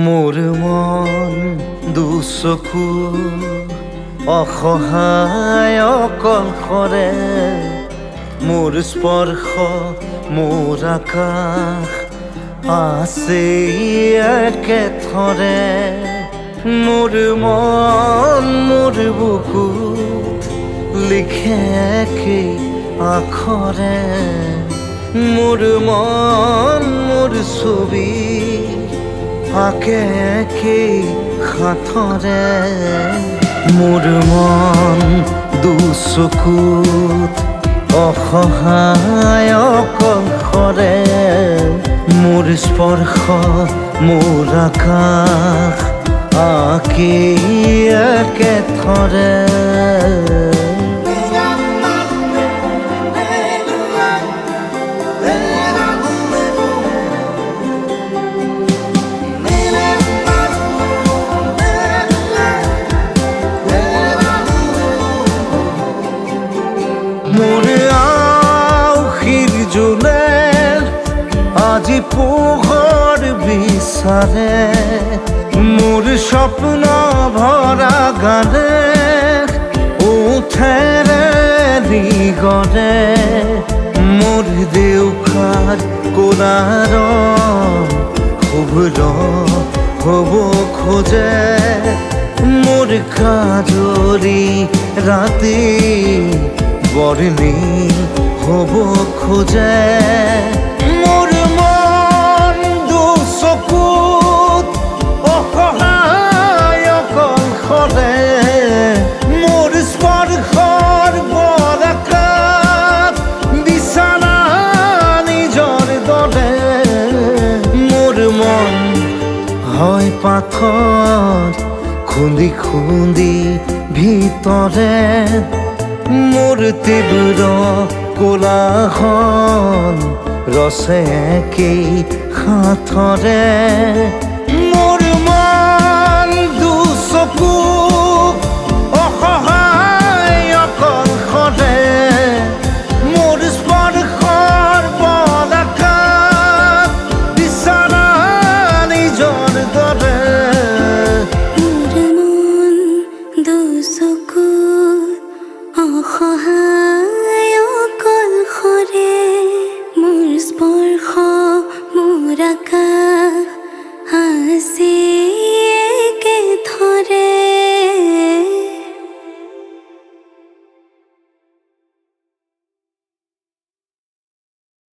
মোৰ মন দুচকু অসহায় অকলশৰে মোৰ স্পৰ্শ মোৰ আকাশ আছে একেথৰে মোৰ মন মোৰ বুকুত লিখে কি আখৰে মোৰ মন মোৰ ছবি আঁকে কি হাতৰে মোৰ মন দুচকুত অসহায় অকলশৰে মোৰ স্পৰ্শ মোৰ আকাশ আঁকি একেথৰে মোৰ আউসীৰ জোনে আজি পোহৰ বিচাৰে মোৰ স্বপ্ন ভৰা গানে উঠেৰে নিগৰে মোৰ দেউখাৰ কোলাৰ শুভ্ৰ হ'ব খোজে মোৰ কাজৰি ৰাতি বৰ্ণিল হ'ব খোজে মোৰ মন দুচকুত অসহায় অকলশৰে মোৰ স্পৰ্শৰ বৰকাত বিছানা নিজৰ দৰে মোৰ মন হয় পাথৰ খুন্দি খুন্দি ভিতৰে মোৰ তীব্ৰ কোলাহল ৰচে কি হাতৰে